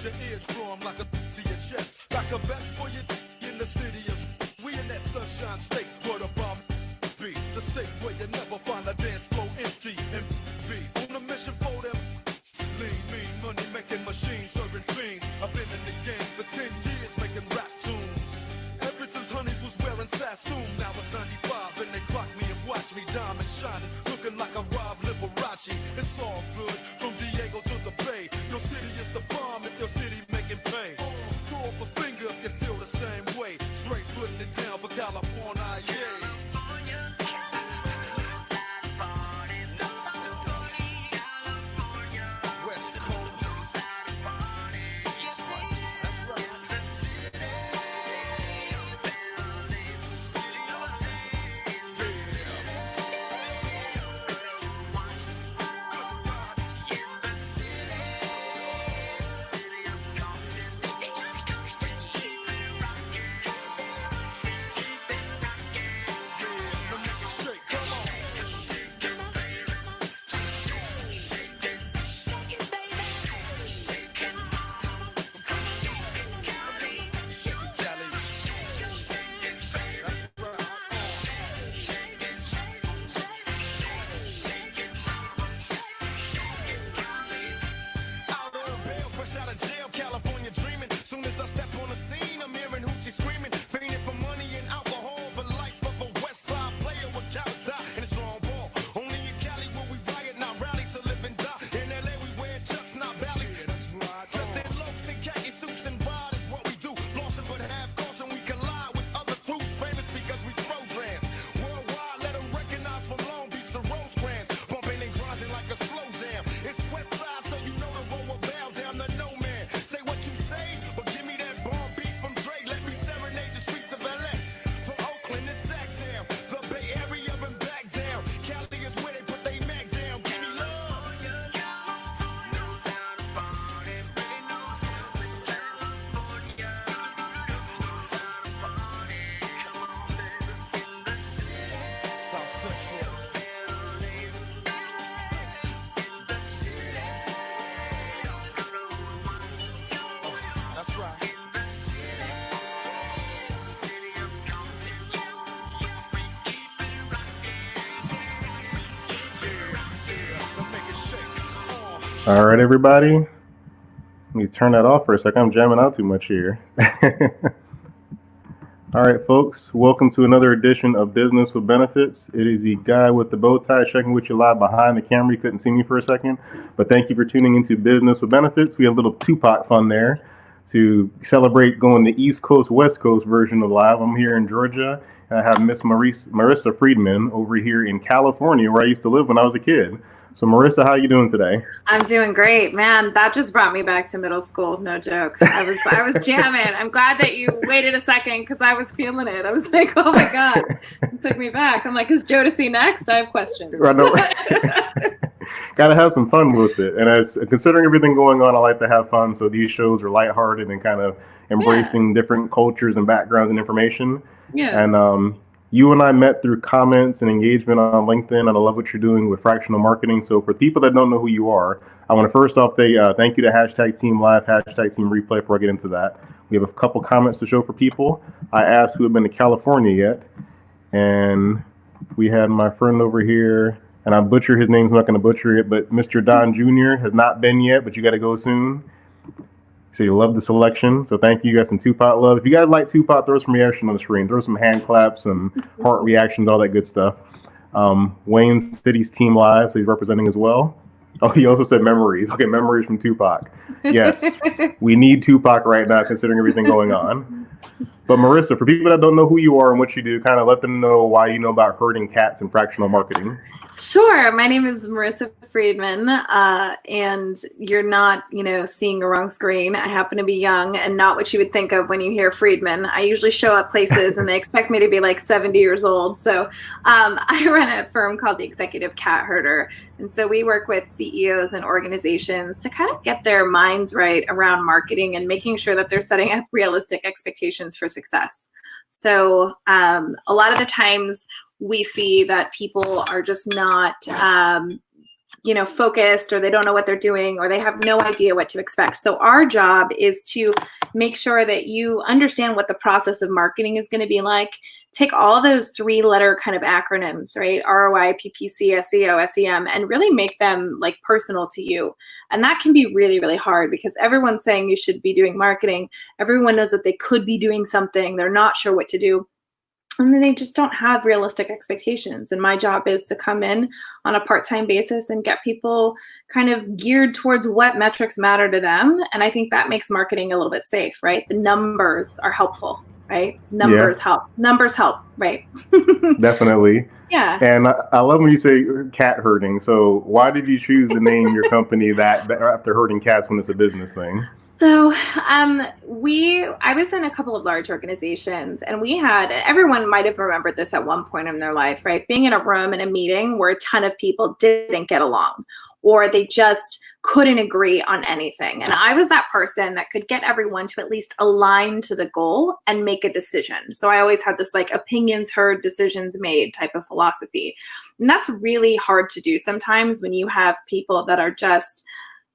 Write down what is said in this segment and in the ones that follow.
your eardrum like a to your chest, like a vest for you in the city of. We in that sunshine state, what about be the state where you never find a dance floor empty and be on a mission for them. Lean, mean, money making machines, serving fiends. I've been in the game for 10 years making rap tunes. Ever since Honeys was wearing Sassoon, now it's 95 and they clock me and watch me diamond shining, looking like a Rob Liberace. It's all good from Diego to the Bay. Your city is the bomb if your city making pay. Throw up a finger if you feel the same way. Straight putting it down for California, yeah. All right, everybody. Let me turn that off for a second. I'm jamming out too much here. All right, folks. Welcome to another edition of Business with Benefits. It is the guy with the bow tie checking with you live behind the camera. You couldn't see me for a second, but thank you for tuning into Business with Benefits. We have a little Tupac fun there to celebrate going the East Coast, West Coast version of live. I'm here in Georgia, and I have Miss Maresa Friedman over here in California, where I used to live when I was a kid. So Maresa, how are you doing today? I'm doing great, man. That just brought me back to middle school. No joke. I was jamming. I'm glad that you waited a second because I was feeling it. I was like, oh my God, it took me back. I'm like, is Jodeci next? I have questions. Got to have some fun with it. And as considering everything going on, I like to have fun. So these shows are lighthearted and kind of embracing different cultures and backgrounds and information. Yeah. And you and I met through comments and engagement on LinkedIn, and I love what you're doing with fractional marketing. So for people that don't know who you are, I want to first off say thank you to #TeamLive, #TeamReplay before I get into that. We have a couple comments to show for people. I asked who had been to California yet, and we had my friend over here, and I butcher his name, so I'm not going to butcher it, but Mr. Don Jr. has not been yet, but you got to go soon. So you love the selection. So thank you. You got some Tupac love. If you guys like Tupac, throw some reaction on the screen. Throw some hand claps, some heart reactions, all that good stuff. Wayne City's Team Live, so he's representing as well. Oh, he also said memories. Okay, memories from Tupac. Yes, we need Tupac right now, considering everything going on. But Maresa, for people that don't know who you are and what you do, kind of let them know why you know about herding cats and fractional marketing. Sure. My name is Maresa Friedman, and you're not, seeing a wrong screen. I happen to be young and not what you would think of when you hear Friedman. I usually show up places and they expect me to be like 70 years old. So I run a firm called the Executive Cat Herder. And so we work with CEOs and organizations to kind of get their minds right around marketing and making sure that they're setting up realistic expectations for success. So a lot of the times we see that people are just not focused, or they don't know what they're doing, or they have no idea what to expect. So our job is to make sure that you understand what the process of marketing is going to be like. Take all those 3-letter kind of acronyms, right? ROI, PPC, SEO, SEM, and really make them like personal to you. And that can be really, really hard because everyone's saying you should be doing marketing. Everyone knows that they could be doing something. They're not sure what to do. And then they just don't have realistic expectations. And my job is to come in on a part-time basis and get people kind of geared towards what metrics matter to them. And I think that makes marketing a little bit safe, right? The numbers are helpful, right? Numbers help. Numbers help, right? Definitely. Yeah. And I love when you say cat herding. So why did you choose to name your company that after herding cats when it's a business thing? So I was in a couple of large organizations, and everyone might have remembered this at one point in their life, right? Being in a room in a meeting where a ton of people didn't get along, or they just couldn't agree on anything. And I was that person that could get everyone to at least align to the goal and make a decision. So I always had this like opinions heard, decisions made type of philosophy. And that's really hard to do sometimes when you have people that are just,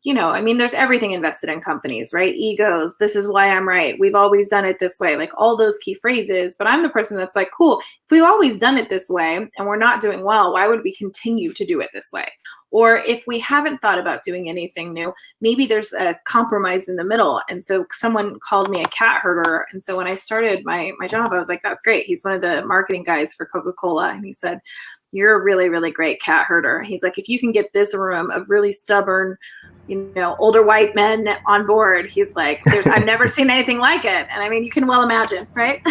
there's everything invested in companies, right? Egos, this is why I'm right. We've always done it this way, like all those key phrases. But I'm the person that's like, cool, if we've always done it this way and we're not doing well, why would we continue to do it this way? Or if we haven't thought about doing anything new, maybe there's a compromise in the middle. And so someone called me a cat herder. And so when I started my job, I was like, that's great. He's one of the marketing guys for Coca-Cola. And he said, you're a really, really great cat herder. He's like, if you can get this room of really stubborn, older white men on board, he's like, I've never seen anything like it. And I mean, you can well imagine, right?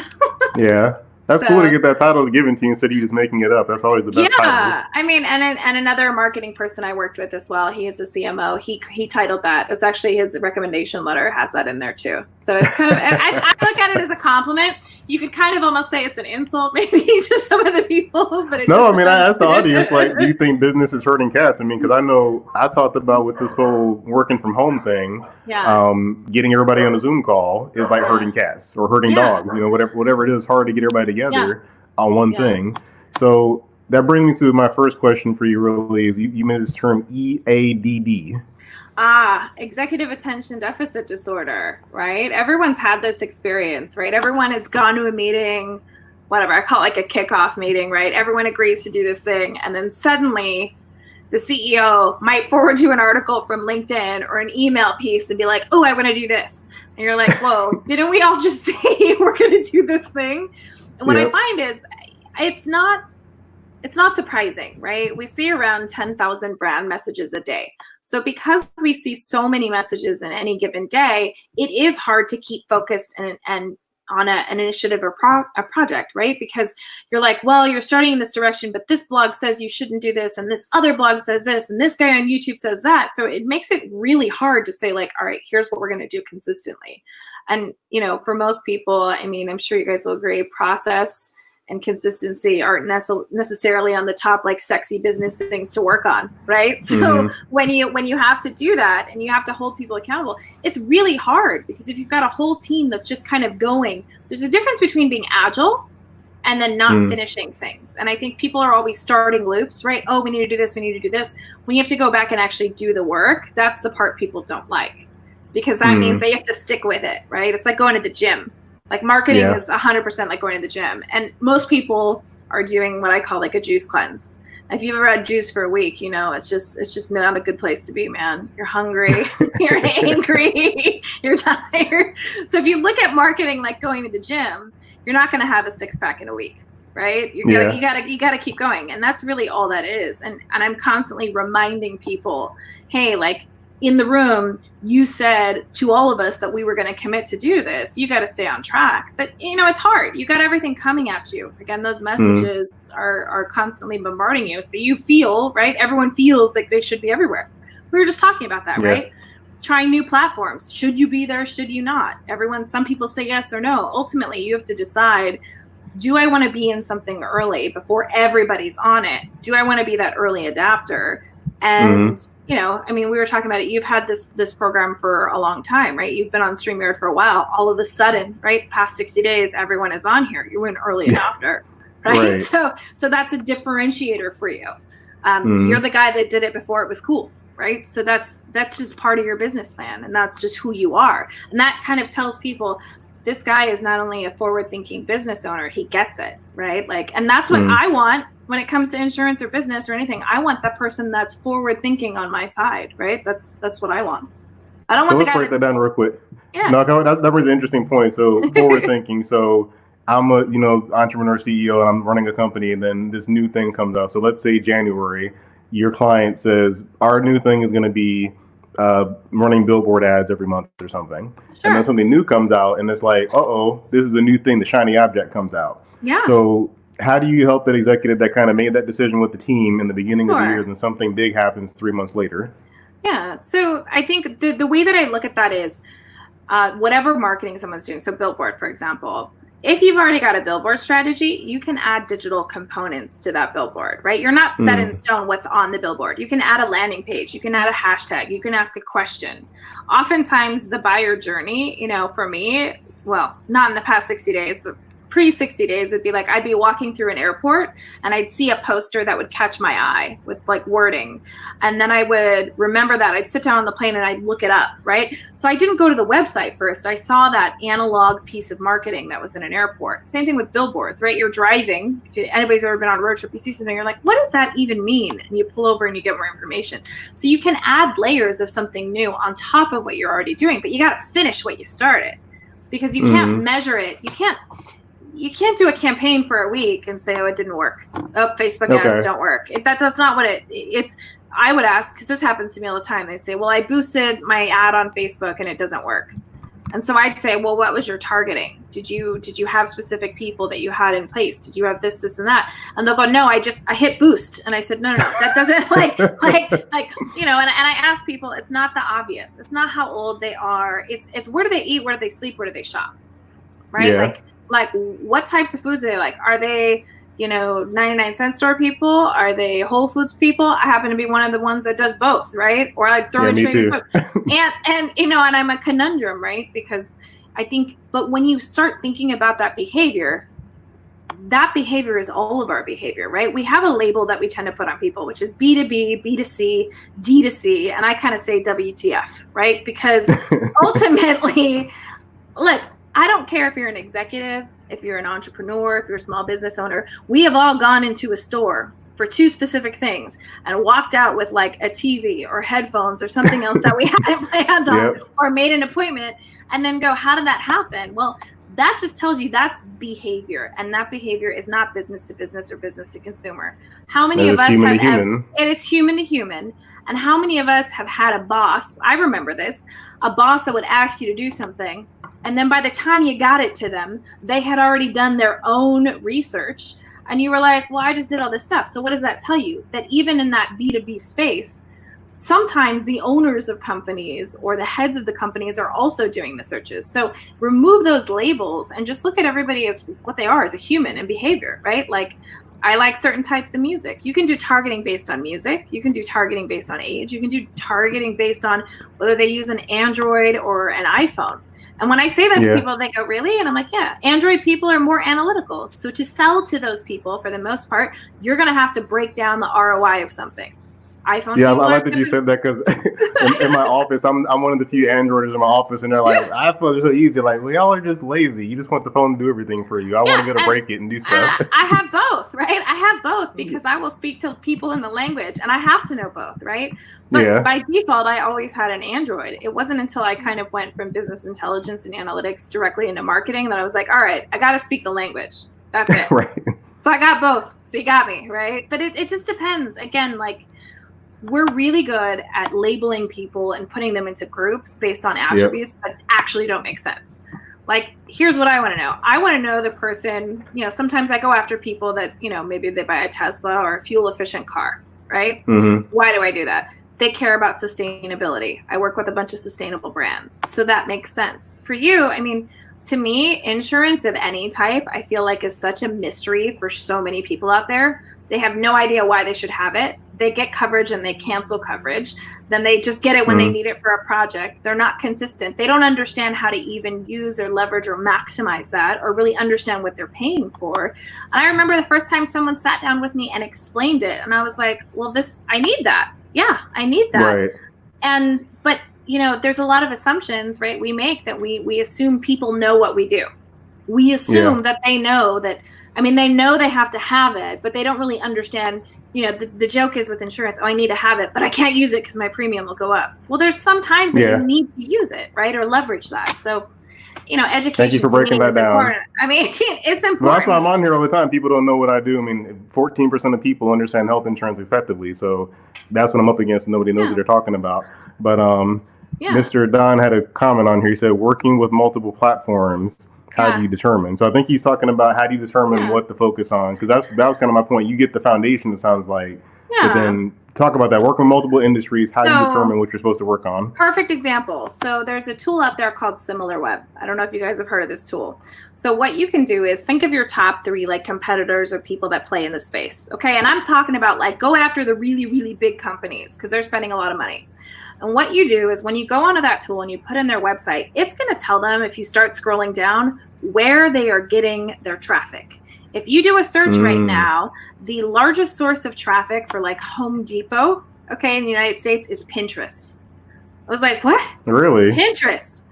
Yeah. That's cool to get that title given to you instead of you just making it up. That's always the best titles. Yeah, I mean, and another marketing person I worked with as well, he is a CMO. He titled that. It's actually his recommendation letter has that in there too. So it's kind of, I look at it as a compliment. You could kind of almost say it's an insult maybe to some of the people. But I asked the audience, like, do you think business is hurting cats? I mean, because I know I talked about with this whole working from home thing, getting everybody on a Zoom call is like hurting cats or hurting dogs. Whatever it is, hard to get everybody together on one thing. So that brings me to my first question for you really is you made this term EADD. Executive attention deficit disorder, right? Everyone's had this experience, right? Everyone has gone to a meeting, whatever, I call it like a kickoff meeting, right? Everyone agrees to do this thing. And then suddenly the CEO might forward you an article from LinkedIn or an email piece and be like, oh, I want to do this. And you're like, whoa, didn't we all just say we're going to do this thing? And what I find is it's not surprising, right? We see around 10,000 brand messages a day. So because we see so many messages in any given day, it is hard to keep focused and on an initiative or a project, right? Because you're like, well, you're starting in this direction, but this blog says you shouldn't do this, and this other blog says this, and this guy on YouTube says that. So it makes it really hard to say like, all right, here's what we're going to do consistently. And, for most people, I mean, I'm sure you guys will agree, process and consistency aren't necessarily on the top like sexy business things to work on, right? So when you have to do that and you have to hold people accountable, it's really hard because if you've got a whole team that's just kind of going, there's a difference between being agile and then not finishing things. And I think people are always starting loops, right? Oh, we need to do this, we need to do this. When you have to go back and actually do the work, that's the part people don't like because that means that you have to stick with it, right? It's like going to the gym. Like marketing is 100% like going to the gym. And most people are doing what I call like a juice cleanse. If you've ever had juice for a week, it's just not a good place to be, man. You're hungry, you're angry, you're tired. So if you look at marketing like going to the gym, you're not going to have a 6-pack in a week, right? You gotta keep going. And that's really all that is. And I'm constantly reminding people, hey, like, in the room, you said to all of us that we were going to commit to do this. You got to stay on track. But, it's hard. You got everything coming at you. Again, those messages are constantly bombarding you. So you feel, right? Everyone feels like they should be everywhere. We were just talking about that, right? Trying new platforms. Should you be there? Should you not? Some people say yes or no. Ultimately, you have to decide, do I want to be in something early before everybody's on it? Do I want to be that early adapter? And, we were talking about it. You've had this program for a long time, right? You've been on StreamYard for a while. All of a sudden, right, past 60 days, everyone is on here. You're an early adopter, right? So that's a differentiator for you. You're the guy that did it before it was cool, right? So that's just part of your business plan, and that's just who you are. And that kind of tells people this guy is not only a forward-thinking business owner, he gets it, right? Like, and that's what I want when it comes to insurance or business or anything. I want that person that's forward-thinking on my side, right? That's what I want. I don't want the guy. Let's break that down real quick. Yeah. No, that was an interesting point. So forward-thinking. So I'm a entrepreneur CEO, and I'm running a company, and then this new thing comes out. So let's say January, your client says our new thing is going to be running billboard ads every month or something. Sure. And then something new comes out, and it's like, this is the new thing. The shiny object comes out. Yeah. So how do you help that executive that kind of made that decision with the team in the beginning of the year, then something big happens 3 months later? Yeah. So I think the way that I look at that is whatever marketing someone's doing. So billboard, for example, if you've already got a billboard strategy, you can add digital components to that billboard, right? You're not set in stone what's on the billboard. You can add a landing page. You can add a hashtag. You can ask a question. Oftentimes the buyer journey, for me, well, not in the past 60 days, but pre-60 days would be like, I'd be walking through an airport and I'd see a poster that would catch my eye with like wording. And then I would remember that. I'd sit down on the plane and I'd look it up, right? So I didn't go to the website first. I saw that analog piece of marketing that was in an airport. Same thing with billboards, right? You're driving. If anybody's ever been on a road trip, you see something, you're like, what does that even mean? And you pull over and you get more information. So you can add layers of something new on top of what you're already doing, but you got to finish what you started, because you can't measure it. You can't do a campaign for a week and say, it didn't work. Facebook ads don't work. That's not what it's. I would ask, because this happens to me all the time. They say, well, I boosted my ad on Facebook and it doesn't work. And so I'd say, well, what was your targeting? Did you have specific people that you had in place? Did you have this, and that? And they'll go, no, I hit boost. And I said, no, that doesn't and I ask people, it's not the obvious. It's not how old they are. It's where do they eat? Where do they sleep? Where do they shop? Right? Yeah. Like what types of foods do they like? Are they, 99-cent store people? Are they Whole Foods people? I happen to be one of the ones that does both, right? Or I throw in trading posts. and I'm a conundrum, right? Because I think, but when you start thinking about that behavior is all of our behavior, right? We have a label that we tend to put on people, which is B2B, B2C, D2C, and I kind of say WTF, right? Because ultimately, look, I don't care if you're an executive, if you're an entrepreneur, if you're a small business owner. We have all gone into a store for two specific things and walked out with like a TV or headphones or something else that we hadn't planned on or made an appointment, and then go, how did that happen? Well, that just tells you that's behavior, and that behavior is not business to business or business to consumer. How many of us have it is human to human, and how many of us have had a boss, I remember this, a boss that would ask you to do something, and then by the time you got it to them, they had already done their own research. And you were like, well, I just did all this stuff. So what does that tell you? That even in that B2B space, sometimes the owners of companies or the heads of the companies are also doing the searches. So remove those labels and just look at everybody as what they are, as a human and behavior, right? Like, I like certain types of music. You can do targeting based on music. You can do targeting based on age. You can do targeting based on whether they use an Android or an iPhone. And when I say that to people, they go, really? And I'm like, yeah, Android people are more analytical. So to sell to those people, for the most part, you're going to have to break down the ROI of something. iPhone. Yeah, I like that you said that, because in my office, I'm one of the few Androiders in my office, and they're like, iPhones are so easy. Like, well, y'all are just lazy. You just want the phone to do everything for you. I want to go to break it and do stuff. I have both, right? I have both, because I will speak to people in the language, and I have to know both, right? But by default, I always had an Android. It wasn't until I kind of went from business intelligence and analytics directly into marketing that I was like, all right, I got to speak the language. That's it. Right. So I got both. So you got me, right? But it just depends. Again, like, we're really good at labeling people and putting them into groups based on attributes that actually don't make sense. Like, here's what I want to know. I want to know the person, sometimes I go after people that, maybe they buy a Tesla or a fuel efficient car, right? Mm-hmm. Why do I do that? They care about sustainability. I work with a bunch of sustainable brands. So that makes sense. For you, I mean, to me, insurance of any type, I feel like is such a mystery for so many people out there. They have no idea why they should have it. they get coverage and they cancel coverage. Then they just get it when they need it for a project. They're not consistent. They don't understand how to even use or leverage or maximize that, or really understand what they're paying for. And I remember the first time someone sat down with me and explained it, and I was like, well, I need that. Yeah, I need that. Right. But you know, there's a lot of assumptions, right? We make that we assume people know what we do. We assume that they know that. I mean, they know they have to have it, but they don't really understand. You know, the joke is with insurance, oh, I need to have it, but I can't use it because my premium will go up. Well, there's some times that you need to use it, right? Or leverage that. So, you know, education. Thank you for breaking that down. Important. I mean, it's important. Well, that's why I'm on here all the time. People don't know what I do. I mean, 14% of people understand health insurance effectively. So that's what I'm up against, and nobody knows what they're talking about. But Mr. Don had a comment on here. He said, working with multiple platforms, how do you determine? So I think he's talking about how do you determine what to focus on? Because that was kind of my point. You get the foundation, it sounds like. But then talk about that. Work with multiple industries. How do you determine what you're supposed to work on? Perfect example. So there's a tool out there called SimilarWeb. I don't know if you guys have heard of this tool. So what you can do is think of your top 3 like competitors or people that play in the space. Okay. And I'm talking about like go after the really, really big companies because they're spending a lot of money. And what you do is when you go onto that tool and you put in their website, it's going to tell them if you start scrolling down where they are getting their traffic. If you do a search right now, the largest source of traffic for like Home Depot, okay, in the United States is Pinterest. I was like, what? Really? Pinterest.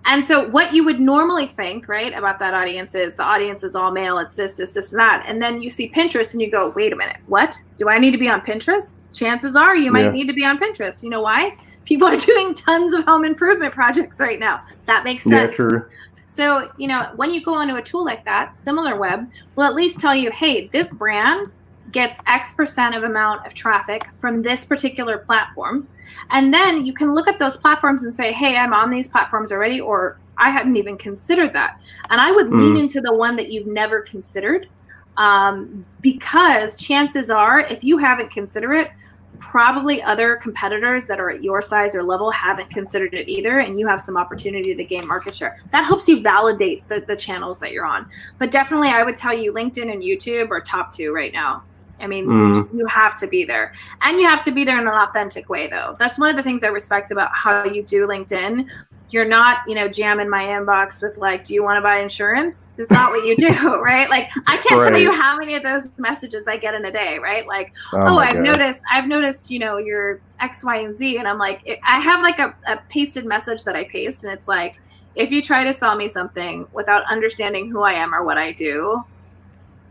And so what you would normally think, right, about that audience is the audience is all male. It's this, and that. And then you see Pinterest and you go, wait a minute, what? Do I need to be on Pinterest? Chances are you might need to be on Pinterest. You know why? People are doing tons of home improvement projects right now. That makes sense. Yeah, true. So, you know, when you go onto a tool like that, SimilarWeb will at least tell you, hey, this brand gets X% of amount of traffic from this particular platform. And then you can look at those platforms and say, hey, I'm on these platforms already, or I hadn't even considered that. And I would lean into the one that you've never considered because chances are, if you haven't considered it, probably other competitors that are at your size or level haven't considered it either, and you have some opportunity to gain market share. That helps you validate the channels that you're on. But definitely, I would tell you LinkedIn and YouTube are top 2 right now. I mean, you have to be there. And you have to be there in an authentic way, though. That's one of the things I respect about how you do LinkedIn. You're not, you know, jamming my inbox with like, do you want to buy insurance? That's not what you do, right? Like, I can't tell you how many of those messages I get in a day, right? Like, I've noticed, you know, your X, Y, and Z. And I'm like, I have like a pasted message that I paste. And it's like, if you try to sell me something without understanding who I am or what I do,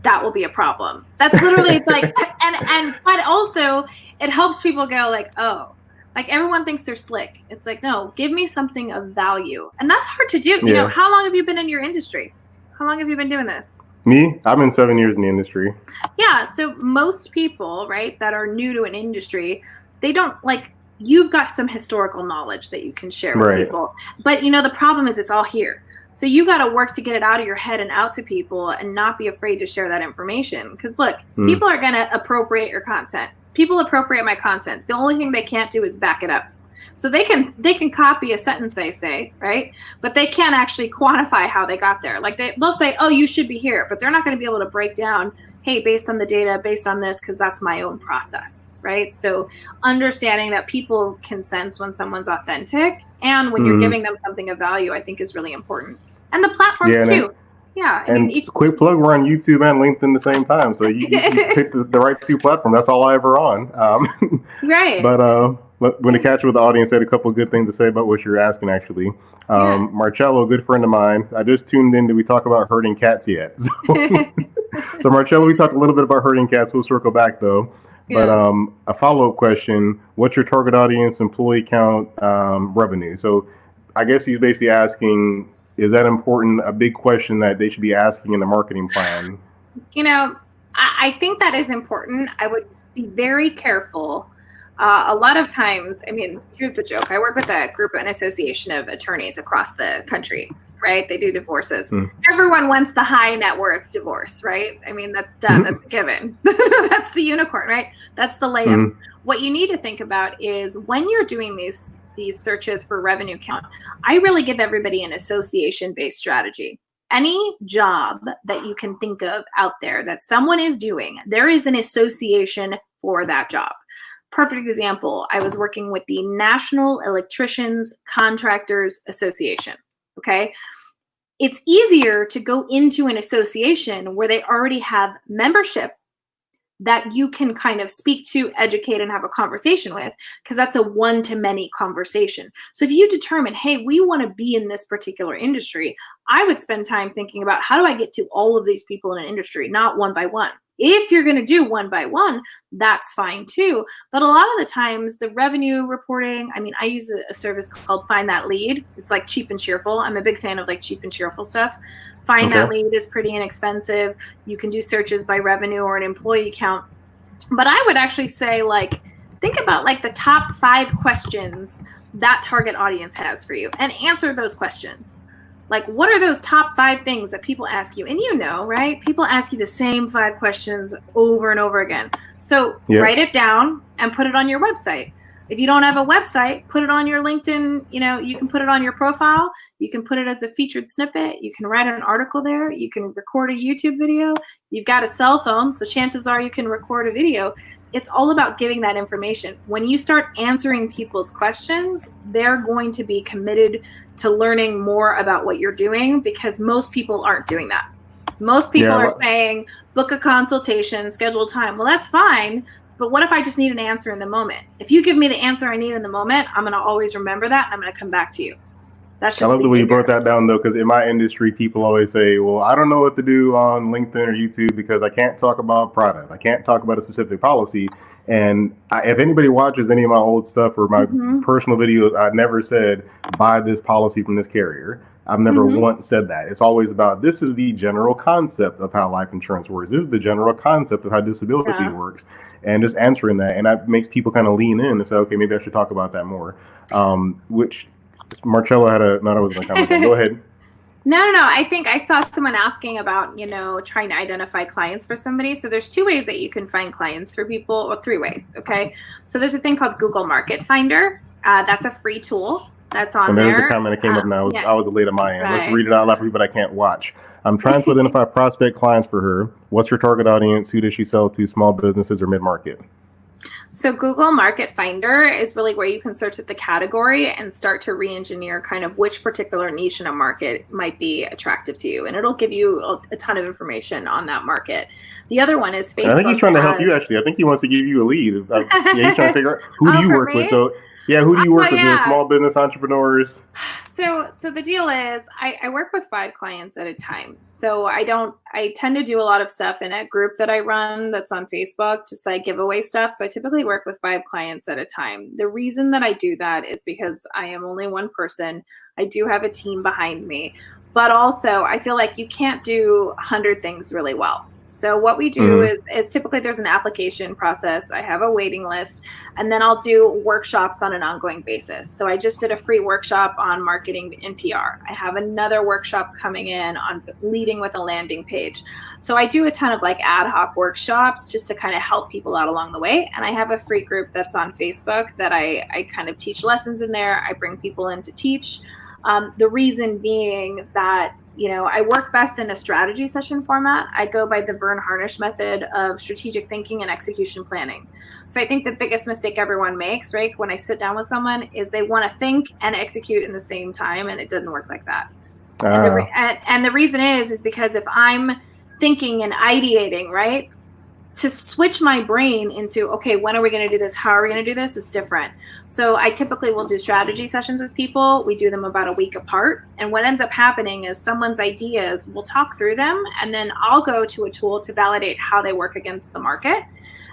that will be a problem. That's literally like, but also it helps people go like, oh, like everyone thinks they're slick. It's like, no, give me something of value. And that's hard to do. You know, how long have you been in your industry? How long have you been doing this? Me? I've been 7 years in the industry. Yeah. So most people, right, that are new to an industry, they don't like, you've got some historical knowledge that you can share with people. But you know, the problem is it's all here. So you got to work to get it out of your head and out to people and not be afraid to share that information. Because look, people are going to appropriate your content. People appropriate my content. The only thing they can't do is back it up. So they can copy a sentence I say, right? But they can't actually quantify how they got there. Like they'll say, oh, you should be here. But they're not going to be able to break down, hey, based on the data, based on this, because that's my own process, right? So understanding that people can sense when someone's authentic and when you're giving them something of value, I think is really important. And the platforms too. I mean, quick plug, we're on YouTube and LinkedIn at the same time. So you pick the right 2 platforms. That's all I ever on. Right. But when to catch with the audience, I had a couple of good things to say about what you're asking, actually. Marcello, a good friend of mine, I just tuned in. Did we talk about herding cats yet? So Marcello, we talked a little bit about herding cats. We'll circle back, though. But a follow-up question, what's your target audience, employee count, revenue? So I guess he's basically asking, is that important, a big question that they should be asking in the marketing plan? You know, I think that is important. I would be very careful. A lot of times, I mean, here's the joke. I work with a group, an association of attorneys across the country, right? They do divorces. Everyone wants the high net worth divorce, right? I mean, that's a given. That's the unicorn, right? That's the layup. What you need to think about is when you're doing these searches for revenue count, I really give everybody an association-based strategy. Any job that you can think of out there that someone is doing, there is an association for that job. Perfect example. I was working with the National Electricians Contractors Association. Okay. It's easier to go into an association where they already have membership that you can kind of speak to, educate, and have a conversation with, because that's a one-to-many conversation. So if you determine, hey, we want to be in this particular industry, I would spend time thinking about how do I get to all of these people in an industry, not one by one. If you're going to do one by one, that's fine too. But a lot of the times the revenue reporting, I mean, I use a service called Find That Lead. It's like cheap and cheerful. I'm a big fan of like cheap and cheerful stuff. Find That Lead is pretty inexpensive. You can do searches by revenue or an employee count. But I would actually say, like, think about like the top 5 questions that target audience has for you and answer those questions. Like, what are those top 5 things that people ask you? And you know, right? People ask you the same 5 questions over and over again. So write it down and put it on your website. If you don't have a website, put it on your LinkedIn. You know, you can put it on your profile. You can put it as a featured snippet. You can write an article there. You can record a YouTube video. You've got a cell phone, so chances are you can record a video. It's all about giving that information. When you start answering people's questions, they're going to be committed to learning more about what you're doing, because most people aren't doing that. Most people are saying, book a consultation, schedule time. Well, that's fine. But what if I just need an answer in the moment? If you give me the answer I need in the moment, I'm going to always remember that, and I'm going to come back to you. That's just I love the way you broke that down, though, because in my industry, people always say, well, I don't know what to do on LinkedIn or YouTube because I can't talk about product. I can't talk about a specific policy. And if anybody watches any of my old stuff or my personal videos, I never said, buy this policy from this carrier. I've never once said that. It's always about, this is the general concept of how life insurance works. This is the general concept of how disability works. And just answering that. And that makes people kind of lean in and say, okay, maybe I should talk about that more. Which Marcella had a, no, I wasn't going to comment. Go ahead. No. I think I saw someone asking about, you know, trying to identify clients for somebody. So there's 2 ways that you can find clients for people, or 3 ways. Okay. So there's a thing called Google Market Finder. That's a free tool. That's on there. There's a comment that came up now. I was delayed on my end. Let's read it out loud for people that can't watch. I'm trying to identify prospect clients for her. What's her target audience? Who does she sell to? Small businesses or mid-market? So Google Market Finder is really where you can search at the category and start to re-engineer kind of which particular niche in a market might be attractive to you. And it'll give you a ton of information on that market. The other one is Facebook. I think he's trying to help you, actually. I think he wants to give you a lead. He's trying to figure out, who do you work with? So who do you work with? Small business entrepreneurs? So the deal is I work with 5 clients at a time. So I tend to do a lot of stuff in a group that I run that's on Facebook, just like giveaway stuff. So I typically work with 5 clients at a time. The reason that I do that is because I am only one person. I do have a team behind me, but also I feel like you can't do 100 things really well. So what we do is typically there's an application process. I have a waiting list, and then I'll do workshops on an ongoing basis. So I just did a free workshop on marketing and PR. I have another workshop coming in on leading with a landing page. So I do a ton of like ad hoc workshops just to kind of help people out along the way. And I have a free group that's on Facebook that I kind of teach lessons in there. I bring people in to teach. The reason being that, you know, I work best in a strategy session format. I go by the Verne Harnish method of strategic thinking and execution planning. So I think the biggest mistake everyone makes, right, when I sit down with someone is they want to think and execute in the same time, and it doesn't work like that. And the reason is because if I'm thinking and ideating, right, to switch my brain into, okay, when are we going to do this? How are we going to do this? It's different. So I typically will do strategy sessions with people. We do them about a week apart. And what ends up happening is someone's ideas, we'll talk through them, and then I'll go to a tool to validate how they work against the market.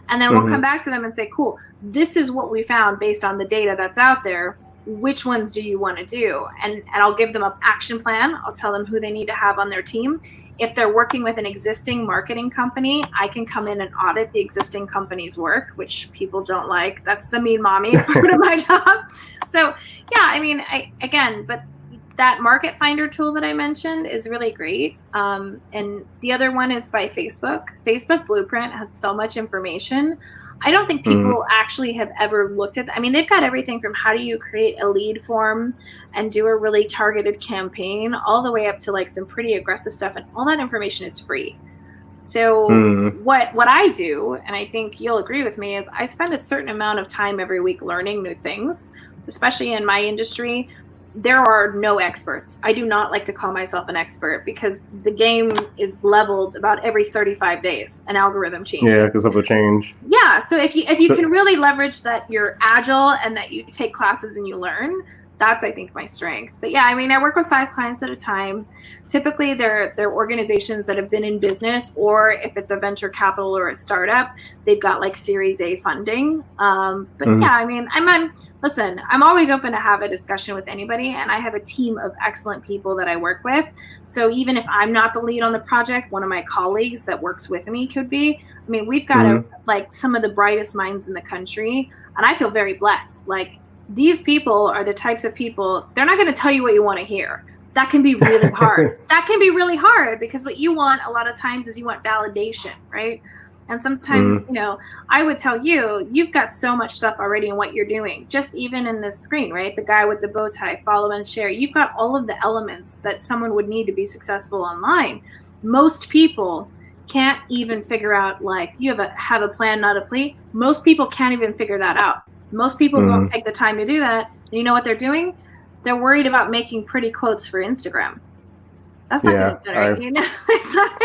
And then we'll come back to them and say, cool, this is what we found based on the data that's out there. Which ones do you want to do? And I'll give them an action plan. I'll tell them who they need to have on their team. If they're working with an existing marketing company, I can come in and audit the existing company's work, which people don't like. That's the mean mommy part of my job. So yeah, I mean, but that Market Finder tool that I mentioned is really great. And the other one is by Facebook. Facebook Blueprint has so much information. I don't think people actually have ever looked at that. I mean, they've got everything from how do you create a lead form and do a really targeted campaign all the way up to like some pretty aggressive stuff. And all that information is free. So what I do, and I think you'll agree with me, is I spend a certain amount of time every week learning new things, especially in my industry. There are no experts. I do not like to call myself an expert because the game is leveled about every 35 days, an algorithm change. Yeah, because of a change. Yeah, so if you can really leverage that you're agile and that you take classes and you learn, that's, I think, my strength. But yeah, I mean, I work with 5 clients at a time. Typically, they're organizations that have been in business, or if it's a venture capital or a startup, they've got like Series A funding. But yeah, I mean, I'm always open to have a discussion with anybody, and I have a team of excellent people that I work with. So even if I'm not the lead on the project, one of my colleagues that works with me could be. I mean, we've got like some of the brightest minds in the country, and I feel very blessed. Like, these people are the types of people, they're not going to tell you what you want to hear. That can be really hard. That can be really hard because what you want a lot of times is you want validation, right? And sometimes, you know, I would tell you, you've got so much stuff already in what you're doing. Just even in this screen, right? The guy with the bow tie, follow and share. You've got all of the elements that someone would need to be successful online. Most people can't even figure out, like, you have a plan, not a plea. Most people can't even figure that out. Most people won't take the time to do that. And you know what they're doing? They're worried about making pretty quotes for Instagram. That's not going to generate, you know?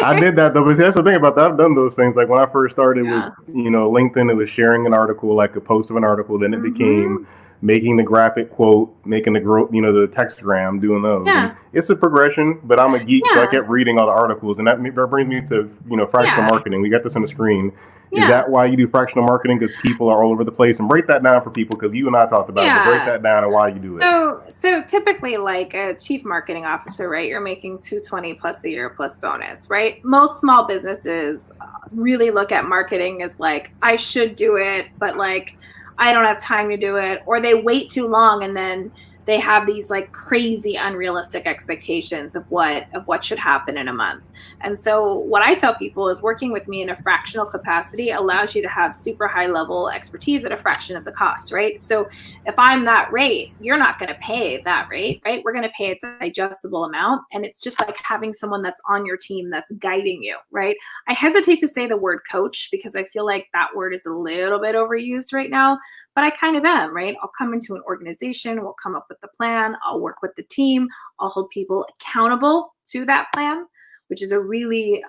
I did that though, but that's the thing about that. I've done those things. Like when I first started with, you know, LinkedIn, it was sharing an article, like a post of an article. Then it became making the graphic quote, making the you know, the textgram, doing those. Yeah. It's a progression, but I'm a geek, so I kept reading all the articles, and that brings me to, you know, fractional marketing. We got this on the screen. Is that why you do fractional marketing? Because people are all over the place? And break that down for people, because you and I talked about it. But break that down and why you do it. So typically, like a chief marketing officer, right? You're making $220 plus a year plus bonus, right? Most small businesses really look at marketing as like, I should do it, but like, I don't have time to do it, or they wait too long and then they have these like crazy unrealistic expectations of what should happen in a month. And so what I tell people is working with me in a fractional capacity allows you to have super high level expertise at a fraction of the cost, right? So if I'm that rate, you're not going to pay that rate, right? We're going to pay a digestible amount. And it's just like having someone that's on your team that's guiding you, right? I hesitate to say the word coach because I feel like that word is a little bit overused right now, but I kind of am, right? I'll come into an organization, we'll come up with the plan, I'll work with the team, I'll hold people accountable to that plan, which is a really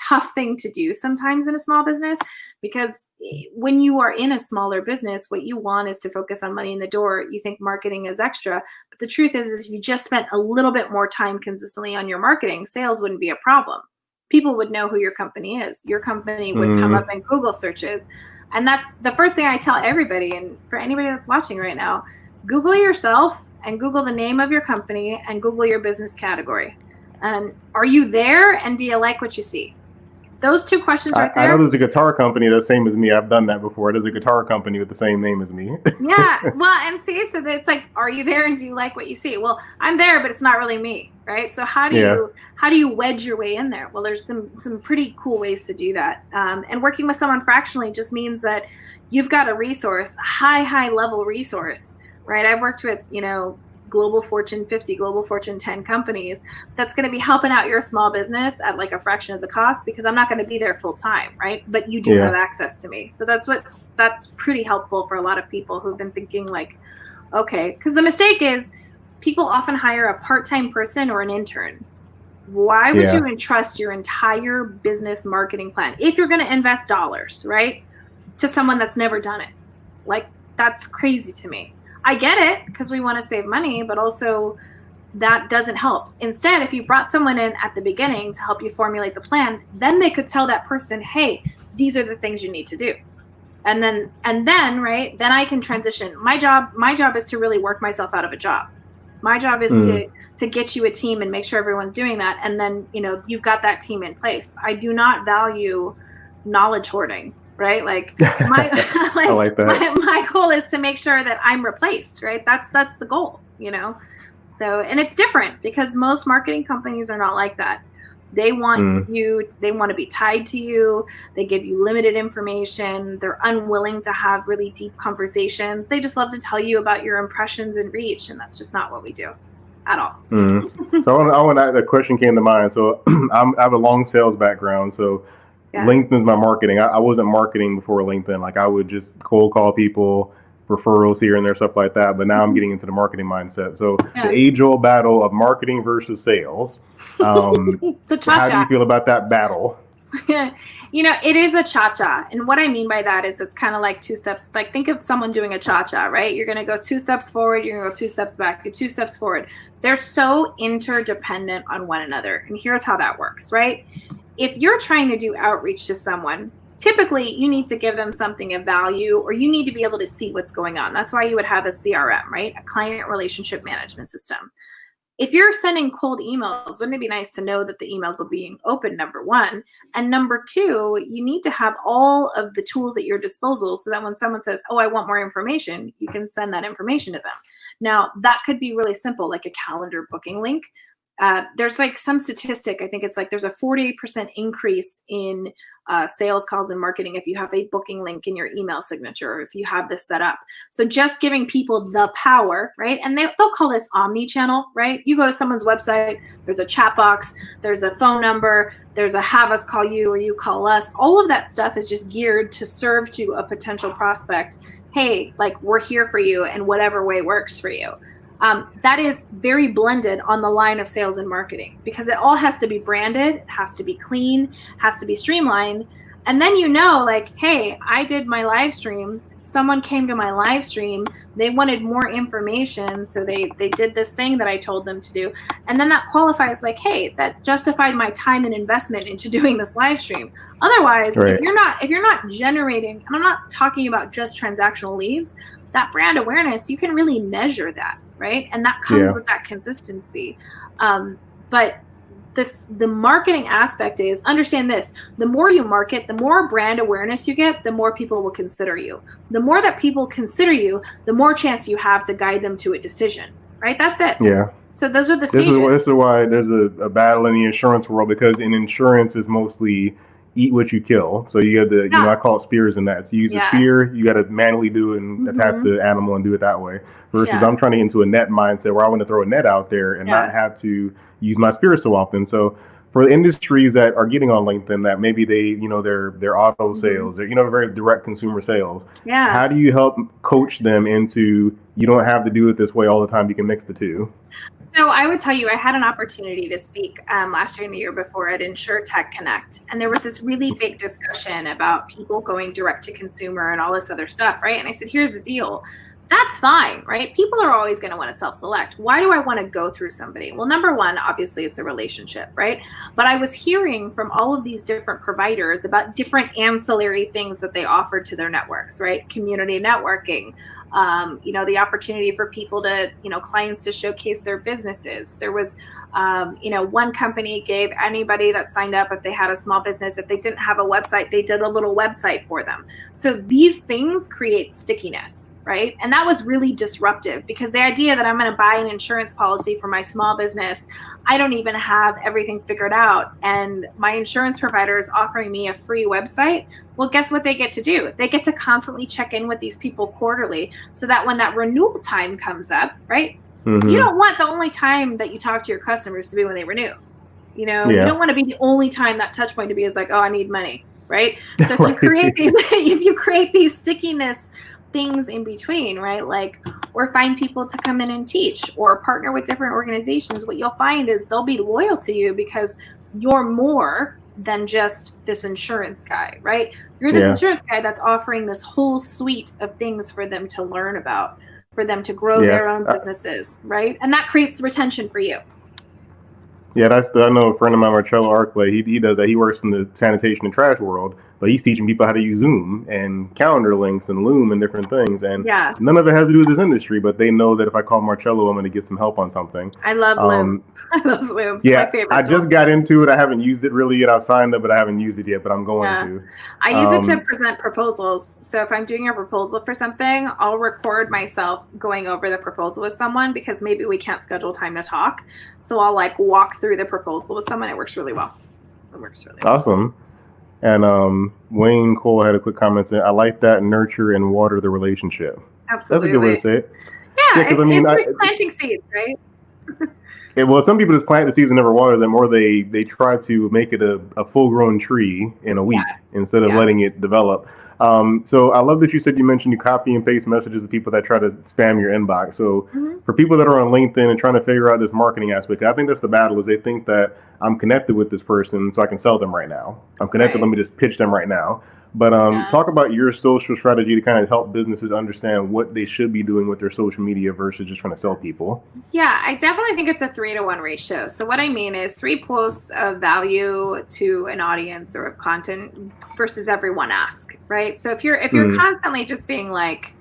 tough thing to do sometimes in a small business, because when you are in a smaller business, what you want is to focus on money in the door. You think marketing is extra, but the truth is if you just spent a little bit more time consistently on your marketing, sales wouldn't be a problem. People would know who your company is. Your company would come up in Google searches. And that's the first thing I tell everybody. And for anybody that's watching right now, Google yourself and Google the name of your company and Google your business category. And are you there? And do you like what you see? Those 2 questions right there. I know there's a guitar company the same as me. I've done that before. There's a guitar company with the same name as me. Yeah. Well, and see, so it's like, are you there and do you like what you see? Well, I'm there, but it's not really me, right? So how do you wedge your way in there? Well, there's some pretty cool ways to do that. And working with someone fractionally just means that you've got a resource, a high level resource, right? I've worked with, you know, global Fortune 50, global Fortune 10 companies that's going to be helping out your small business at like a fraction of the cost, because I'm not going to be there full time, right? But you do have access to me. So that's pretty helpful for a lot of people who've been thinking like, okay, because the mistake is people often hire a part-time person or an intern. Why would you entrust your entire business marketing plan, if you're going to invest dollars, right, to someone that's never done it? Like, that's crazy to me. I get it because we want to save money, but also that doesn't help. Instead, if you brought someone in at the beginning to help you formulate the plan, then they could tell that person, hey, these are the things you need to do. And then, right, then I can transition. My job is to really work myself out of a job. My job is to get you a team and make sure everyone's doing that. And then, you know, you've got that team in place. I do not value knowledge hoarding. Right? Like I like that. My goal is to make sure that I'm replaced, right? That's the goal, you know? So, and it's different because most marketing companies are not like that. They want they want to be tied to you. They give you limited information. They're unwilling to have really deep conversations. They just love to tell you about your impressions and reach. And that's just not what we do at all. So I want the question came to mind. So I have a long sales background. So Yeah. LinkedIn's my marketing. I wasn't marketing before LinkedIn. Like I would just cold call people, referrals here and there, stuff like that. But now I'm getting into the marketing mindset. So the age-old battle of marketing versus sales. It's a cha-cha. How do you feel about that battle? You know, it is a cha-cha. And what I mean by that is it's kind of like 2 steps. Like think of someone doing a cha-cha, right? You're going to go 2 steps forward. You're going to go 2 steps back, 2 steps forward. They're so interdependent on one another. And here's how that works, right? If you're trying to do outreach to someone, typically you need to give them something of value, or you need to be able to see what's going on. That's why you would have a CRM, right? A client relationship management system. If you're sending cold emails, wouldn't it be nice to know that the emails are being opened, number one? And number two, you need to have all of the tools at your disposal so that when someone says, oh, I want more information, you can send that information to them. Now, that could be really simple, like a calendar booking link. There's like some statistic, I think it's like there's a 48% increase in sales calls and marketing if you have a booking link in your email signature, or if you have this set up. So just giving people the power, right? And they'll call this omni-channel, right? You go to someone's website, there's a chat box, there's a phone number, there's a have us call you or you call us. All of that stuff is just geared to serve to a potential prospect. Hey, like we're here for you in whatever way works for you. That is very blended on the line of sales and marketing, because it all has to be branded, it has to be clean, has to be streamlined. And then, you know, like, hey, I did my live stream. Someone came to my live stream. They wanted more information. So they did this thing that I told them to do. And then that qualifies like, hey, that justified my time and investment into doing this live stream. Otherwise, right. if you're not generating, and I'm not talking about just transactional leads, that brand awareness, you can really measure that. Right. And that comes with that consistency. But the marketing aspect is, understand this, the more you market, the more brand awareness you get, the more people will consider you. The more that people consider you, the more chance you have to guide them to a decision. Right. That's it. Yeah. So those are the stages. This is why there's a battle in the insurance world, because in insurance is mostly eat what you kill. So you have you know, I call it spears in that. So you use a spear, you got to manually do it and attack the animal and do it that way. Versus I'm trying to get into a net mindset where I want to throw a net out there and not have to use my spear so often. So for the industries that are getting on LinkedIn, that maybe they, you know, they're auto sales, they're, you know, very direct consumer sales. Yeah. How do you help coach them into, you don't have to do it this way all the time, you can mix the two? So I would tell you, I had an opportunity to speak last year and the year before at InsurTech Connect. And there was this really big discussion about people going direct to consumer and all this other stuff, right? And I said, here's the deal. That's fine, right? People are always going to want to self-select. Why do I want to go through somebody? Well, number one, obviously it's a relationship, right? But I was hearing from all of these different providers about different ancillary things that they offered to their networks, right? Community networking, you know, the opportunity for people to, you know, clients to showcase their businesses. There was, you know, one company gave anybody that signed up, if they had a small business, if they didn't have a website, they did a little website for them. So these things create stickiness, right? And that was really disruptive, because the idea that I'm going to buy an insurance policy for my small business, I don't even have everything figured out, and my insurance provider is offering me a free website. Well, guess what they get to do? They get to constantly check in with these people quarterly, so that when that renewal time comes up, right? You don't want the only time that you talk to your customers to be when they renew. You know, you don't want to be the only time that touch point to be is like, oh, I need money, right? So if you create these, if you create these stickiness things in between, right? Like, or find people to come in and teach, or partner with different organizations, what you'll find is they'll be loyal to you because you're more than just this insurance guy, right? You're this insurance guy that's offering this whole suite of things for them to learn about, for them to grow their own businesses, right? And that creates retention for you. Yeah, I know a friend of mine, Marcelo Arklay, he does that. He works in the sanitation and trash world, but he's teaching people how to use Zoom and calendar links and Loom and different things. And none of it has to do with this industry, but they know that if I call Marcelo, I'm going to get some help on something. I love Loom. I love Loom. Yeah, it's my favorite I just got into it. I haven't used it really yet. I've signed up, but I haven't used it yet, but I'm going to. I use it to present proposals. So if I'm doing a proposal for something, I'll record myself going over the proposal with someone, because maybe we can't schedule time to talk. So I'll like walk through the proposal with someone. It works really well. It works really well. Awesome. And Wayne Cole had a quick comment saying, I like that, nurture and water the relationship. Absolutely. That's a good way to say it. Yeah, it's planting seeds, right? Well, some people just plant the seeds and never water them, or they try to make it a full-grown tree in a week instead of letting it develop. So I love that you said you mentioned you copy and paste messages to people that try to spam your inbox. So for people that are on LinkedIn and trying to figure out this marketing aspect, I think that's the battle, is they think that I'm connected with this person so I can sell them right now. I'm connected, let me just pitch them right now. But talk about your social strategy to kind of help businesses understand what they should be doing with their social media versus just trying to sell people. Yeah, I definitely think it's a 3-to-1 ratio. So what I mean is 3 posts of value to an audience or of content versus every one ask, right? So if you're constantly just being like,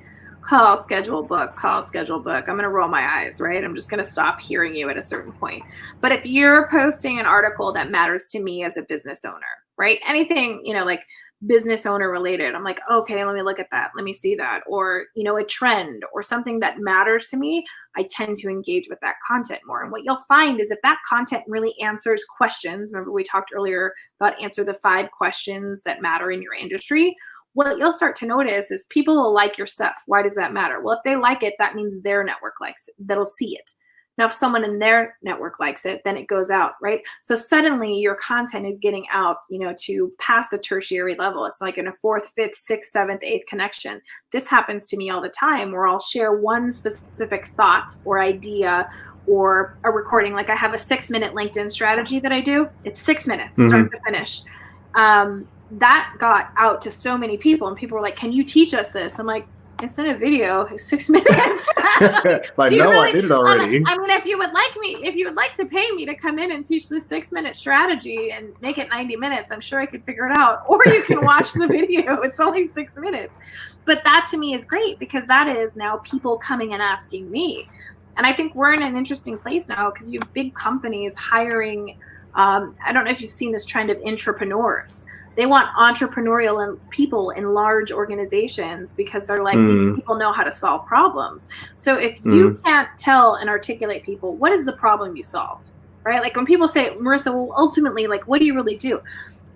call, schedule, book, I'm going to roll my eyes, right? I'm just going to stop hearing you at a certain point. But if you're posting an article that matters to me as a business owner, right? Anything, like business owner related, I'm like, okay, let me look at that. Let me see that. Or, a trend or something that matters to me, I tend to engage with that content more. And what you'll find is if that content really answers questions, remember we talked earlier about answer the 5 questions that matter in your industry. What you'll start to notice is people will like your stuff. Why does that matter? Well, if they like it, that means their network likes it. That'll see it. Now, if someone in their network likes it, then it goes out, right? So suddenly your content is getting out, to past a tertiary level. It's like in a 4th, 5th, 6th, 7th, 8th connection. This happens to me all the time where I'll share one specific thought or idea or a recording. Like I have a 6-minute LinkedIn strategy that I do. It's 6 minutes, start to finish. That got out to so many people and people were like, can you teach us this? I'm like, it's in a video. It's 6 minutes. Like, no, really? I did it already. I mean, if you would like to pay me to come in and teach this 6-minute strategy and make it 90 minutes, I'm sure I could figure it out. Or you can watch the video. It's only 6 minutes. But that to me is great because that is now people coming and asking me. And I think we're in an interesting place now because you have big companies hiring. I don't know if you've seen this trend of intrapreneurs. They want entrepreneurial and people in large organizations because they're like, these people know how to solve problems. So if you can't tell and articulate people, what is the problem you solve, right? Like when people say, Maresa, well, ultimately, like, what do you really do?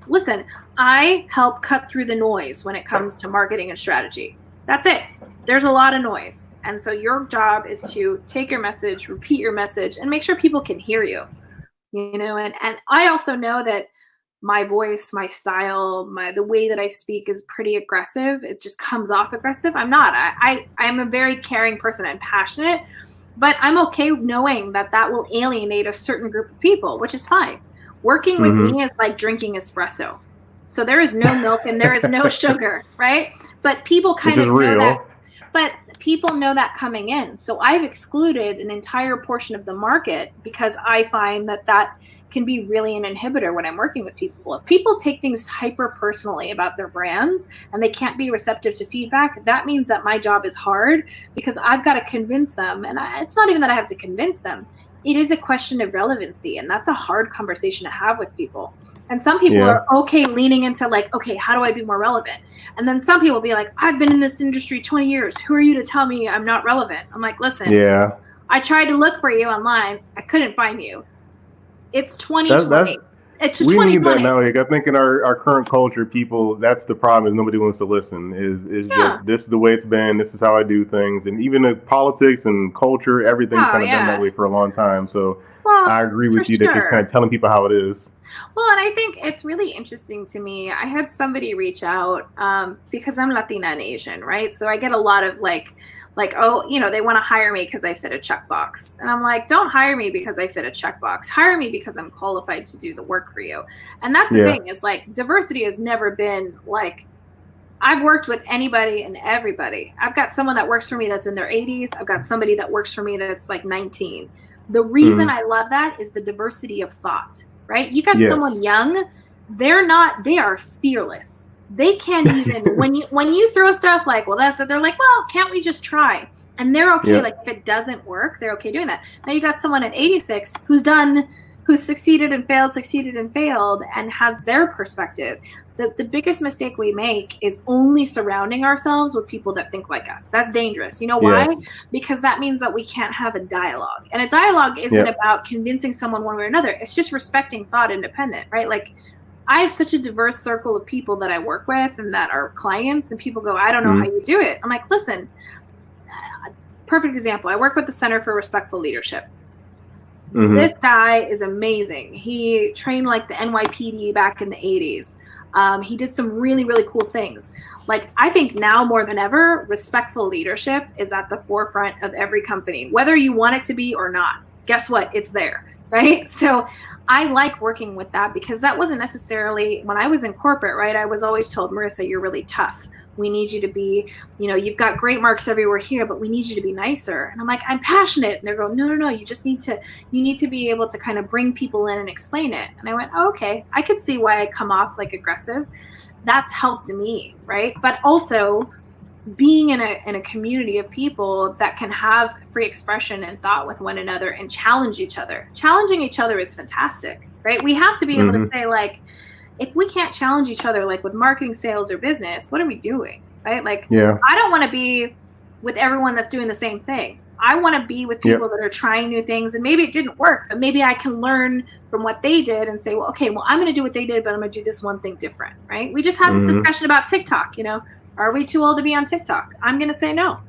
Listen, I help cut through the noise when it comes to marketing and strategy. That's it. There's a lot of noise. And so your job is to take your message, repeat your message, and make sure people can hear you, and I also know that my voice, my style, the way that I speak is pretty aggressive. It just comes off aggressive. I'm not. I'm a very caring person. I'm passionate, but I'm okay knowing that will alienate a certain group of people, which is fine. Working with me is like drinking espresso. So there is no milk and there is no sugar, right? But people kind of know that. But people know that coming in. So I've excluded an entire portion of the market because I find that can be really an inhibitor when I'm working with people. If people take things hyper personally about their brands and they can't be receptive to feedback, that means that my job is hard because I've got to convince them. And it's not even that I have to convince them. It is a question of relevancy. And that's a hard conversation to have with people. And some people are okay leaning into like, okay, how do I be more relevant? And then some people be like, I've been in this industry 20 years. Who are you to tell me I'm not relevant? I'm like, listen, I tried to look for you online. I couldn't find you. It's 2020. It's 2020. We need that nowadays. I think in our current culture, people, that's the problem, is nobody wants to listen. Is just, this is the way it's been. This is how I do things. And even the politics and culture, everything's kind of done that way for a long time. So I agree with you that just kind of telling people how it is. Well, and I think it's really interesting to me. I had somebody reach out because I'm Latina and Asian, right? So I get a lot of like, oh, they want to hire me because I fit a checkbox. And I'm like, don't hire me because I fit a checkbox. Hire me because I'm qualified to do the work for you. And that's the thing is like diversity has never been like, I've worked with anybody and everybody. I've got someone that works for me that's in their 80s. I've got somebody that works for me that's like 19. The reason I love that is the diversity of thought, right? You got someone young, they are fearless. They can't even, when you throw stuff like, well, that's it, they're like, well, can't we just try? And they're okay. Like if it doesn't work, they're okay doing that. Now you got someone at 86 who's succeeded and failed and has their perspective. The biggest mistake we make is only surrounding ourselves with people that think like us. That's dangerous. You know why? Because that means that we can't have a dialogue. And a dialogue isn't about convincing someone one way or another. It's just respecting thought independent, right? Like I have such a diverse circle of people that I work with and that are clients, and people go, I don't know how you do it. I'm like, listen, perfect example. I work with the Center for Respectful Leadership. This guy is amazing. He trained like the NYPD back in the 80s. He did some really, really cool things. Like, I think now more than ever, respectful leadership is at the forefront of every company, whether you want it to be or not. Guess what? It's there, right? So I like working with that, because that wasn't necessarily when I was in corporate, right? I was always told, Maresa, you're really tough. We need you to be, you've got great marks everywhere here, but we need you to be nicer. And I'm like, I'm passionate. And they're going, no, you just need to be able to kind of bring people in and explain it. And I went, oh, okay, I could see why I come off like aggressive. That's helped me, right? But also being in a community of people that can have free expression and thought with one another and challenge each other. Challenging each other is fantastic, right? We have to be able to say, like, if we can't challenge each other, like with marketing, sales, or business, what are we doing, right? Like, I don't want to be with everyone that's doing the same thing. I want to be with people that are trying new things, and maybe it didn't work, but maybe I can learn from what they did and say, well, okay, well, I'm going to do what they did, but I'm going to do this one thing different, right? We just had this discussion about TikTok, are we too old to be on TikTok? I'm going to say no.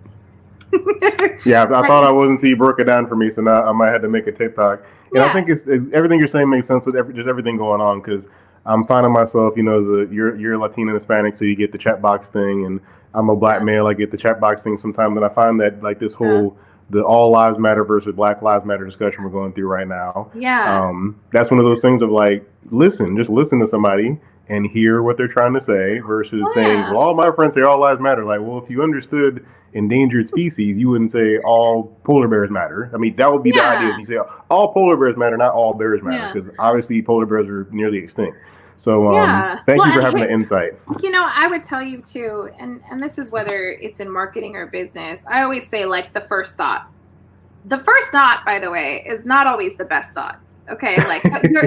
I thought I wasn't until you broke it down for me, so now I might have to make a TikTok. And I think it's everything you're saying makes sense with just everything going on, because I'm finding myself, you're Latino and Hispanic, so you get the chat box thing, and I'm a black male, I get the chat box thing sometimes, and I find that like this whole the all lives matter versus Black Lives Matter discussion we're going through right now. That's one of those things of like, just listen to somebody and hear what they're trying to say versus saying, well, all my friends say all lives matter. Like, well, if you understood endangered species, you wouldn't say all polar bears matter. I mean, that would be the idea. Is you say all polar bears matter, not all bears matter, because obviously polar bears are nearly extinct. So thank you for having the insight. I would tell you too, and this is whether it's in marketing or business, I always say, like, the first thought. The first thought, by the way, is not always the best thought. Okay, like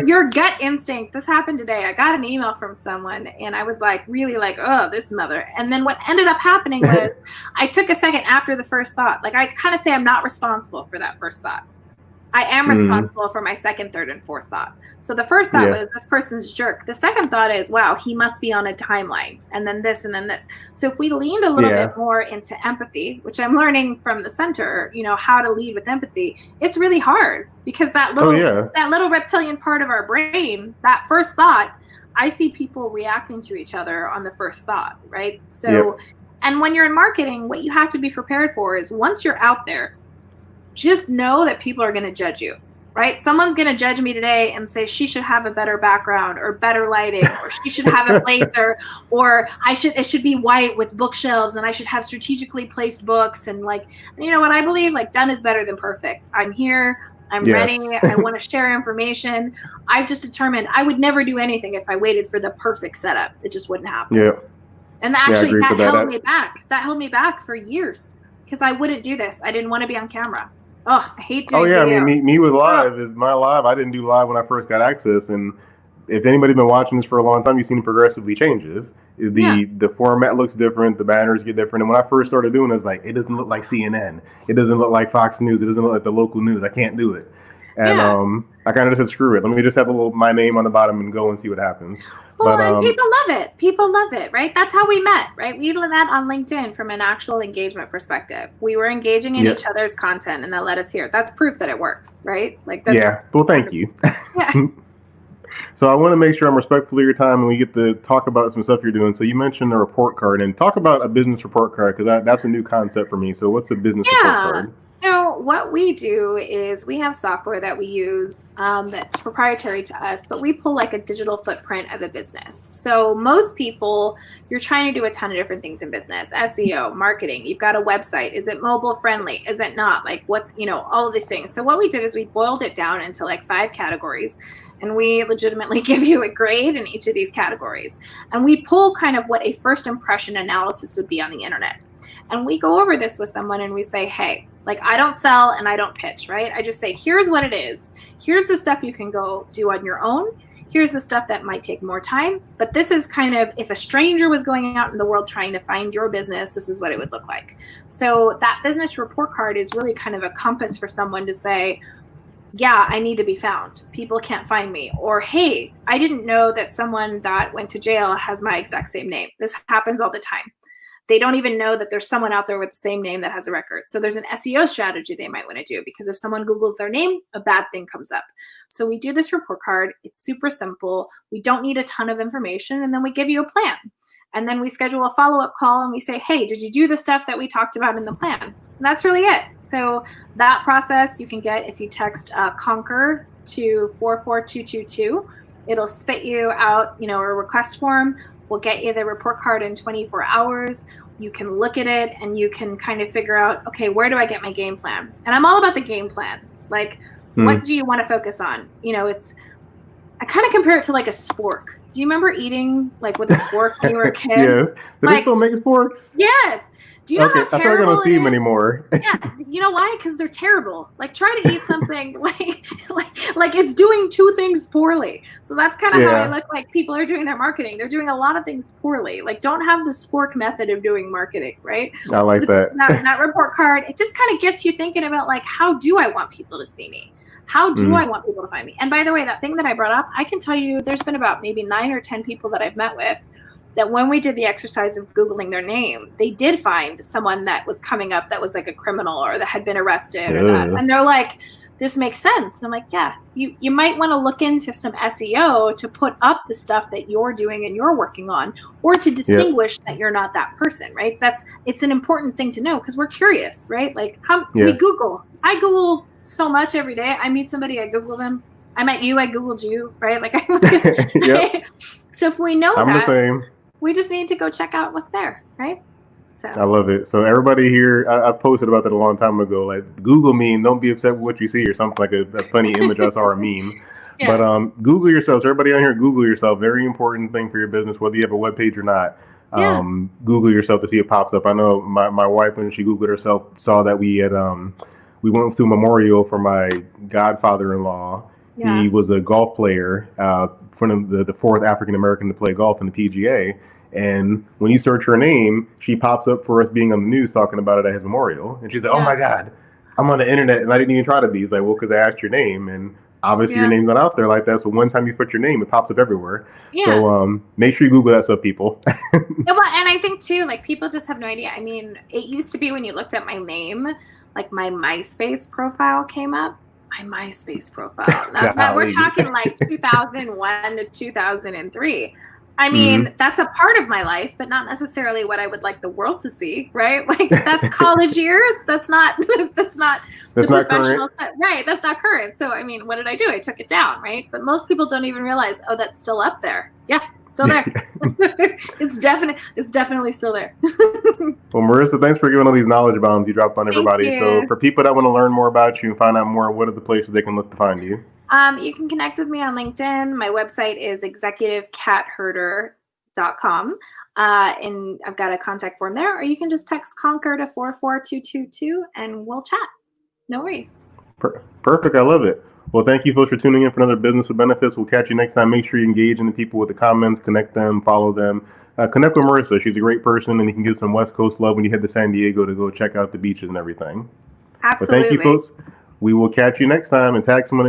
your gut instinct. This happened today. I got an email from someone and I was like, really like, oh, this mother. And then what ended up happening was I took a second after the first thought. Like, I kind of say I'm not responsible for that first thought. I am responsible for my second, third, and fourth thought. So the first thought was, this person's a jerk. The second thought is, wow, he must be on a timeline. And then this, and then this. So if we leaned a little bit more into empathy, which I'm learning from the center, how to lead with empathy, it's really hard, because that little reptilian part of our brain, that first thought, I see people reacting to each other on the first thought, right? So, and when you're in marketing, what you have to be prepared for is, once you're out there, just know that people are going to judge you, right? Someone's going to judge me today and say she should have a better background or better lighting, or she should have a blazer, or it should be white with bookshelves, and I should have strategically placed books. And like, what I believe, like, done is better than perfect. I'm here. I'm ready. I want to share information. I've just determined I would never do anything if I waited for the perfect setup. It just wouldn't happen. And actually that held me back. That held me back for years, because I wouldn't do this. I didn't want to be on camera. Oh, I hate doing video. I mean, me with live is my live. I didn't do live when I first got access, and if anybody's been watching this for a long time, you've seen it progressively changes. The format looks different, the banners get different. And when I first started doing it, it's like, it doesn't look like CNN, it doesn't look like Fox News, it doesn't look like the local news. I can't do it. And I kind of just said, screw it. Let me just have my name on the bottom and go and see what happens. Well, and people love it. People love it, right? That's how we met, right? We met on LinkedIn from an actual engagement perspective. We were engaging in each other's content, and that led us here. That's proof that it works, right? Like, that's, well, thank you. So I want to make sure I'm respectful of your time, and we get to talk about some stuff you're doing. So you mentioned the report card, and talk about a business report card, because that's a new concept for me. So what's a business report card? So what we do is we have software that we use that's proprietary to us, but we pull like a digital footprint of a business. So most people, you're trying to do a ton of different things in business: SEO, marketing. You've got a website. Is it mobile friendly? Is it not? Like, what's, all of these things. So what we did is we boiled it down into like 5 categories. And we legitimately give you a grade in each of these categories. And we pull kind of what a first impression analysis would be on the internet. And we go over this with someone and we say, hey, like, I don't sell and I don't pitch, right? I just say, here's what it is. Here's the stuff you can go do on your own. Here's the stuff that might take more time. But this is kind of, if a stranger was going out in the world trying to find your business, this is what it would look like. So that business report card is really kind of a compass for someone to say, yeah, I need to be found. People can't find me. Or, hey, I didn't know that someone that went to jail has my exact same name. This happens all the time. they don't even know that there's someone out there with the same name that has a record. So there's an SEO strategy they might want to do, because if someone Googles their name, a bad thing comes up. So we do this report card. It's super simple. We don't need a ton of information. And then we give you a plan. And then we schedule a follow-up call and we say, hey, did you do the stuff that we talked about in the plan? And that's really it. So that process you can get if you text Conquer to 44222. It'll spit you out, you know, a request form. We'll get you the report card in 24 hours. You can look at it and you can kind of figure out, okay, where do I get my game plan? And I'm all about the game plan. Like, what do you want to focus on? You know, I kind of compare it to like a spork. Do you remember eating like with a spork when you were a kid? Yes. Do they still make sporks? Yes. Do you know how terrible I feel like I don't see them anymore. Yeah. You know why? Because they're terrible. Like, try to eat something like it's doing two things poorly. So that's kind of how I look like people are doing their marketing. They're doing a lot of things poorly. Like, don't have the spork method of doing marketing, right? I like that. That report card, it just kind of gets you thinking about like, how do I want people to see me? How do I want people to find me? And by the way, that thing that I brought up, I can tell you there's been about maybe 9 or 10 people that I've met with that when we did the exercise of Googling their name, they did find someone that was coming up that was like a criminal or that had been arrested or that. And they're like, this makes sense. And I'm like, yeah, you might want to look into some SEO to put up the stuff that you're doing and you're working on, or to distinguish that you're not that person, right? It's an important thing to know because we're curious, right? Like we Google. I Google so much every day. I meet somebody, I Google them. I met you, I Googled you, right? Like, So if we know I'm the same. We just need to go check out what's there, right? So I love it. So everybody here, I posted about that a long time ago. Like, Google meme, don't be upset with what you see, or something like a funny image I saw, or a meme. But Google yourselves. Everybody on here, Google yourself. Very important thing for your business, whether you have a web page or not. Google yourself to see it pops up. I know my wife, when she Googled herself, saw that we had we went to a memorial for my godfather-in-law. He was a golf player, from the fourth African American to play golf in the PGA. And when you search her name, she pops up for us being on the news talking about it at his memorial. And she's like, oh my God, I'm on the internet and I didn't even try to be. He's like, well, because I asked your name, and obviously your name's not out there like that. So one time you put your name, it pops up everywhere. So make sure you Google that stuff, people. Well, and I think too, like, people just have no idea. I mean, it used to be when you looked at my name, like my MySpace profile came up. My MySpace profile. Now, we're talking like 2001 to 2003. I mean, that's a part of my life, but not necessarily what I would like the world to see, right? Like, that's college years. That's not professional current. Right. That's not current. So, I mean, what did I do? I took it down, right? But most people don't even realize, oh, that's still up there. Yeah, it's still there. It's definitely still there. Well, Maresa, thanks for giving all these knowledge bombs you dropped on everybody. So for people that want to learn more about you and find out more, what are the places they can look to find you? You can connect with me on LinkedIn. My website is executivecatherder.com. And I've got a contact form there, or you can just text Conquer to 44222 and we'll chat. No worries. Perfect. I love it. Well, thank you folks for tuning in for another Business with Benefits. We'll catch you next time. Make sure you engage in the people with the comments, connect them, follow them. Connect with Maresa. She's a great person, and you can get some West Coast love when you head to San Diego to go check out the beaches and everything. Absolutely. But thank you, folks. We will catch you next time, and tag someone in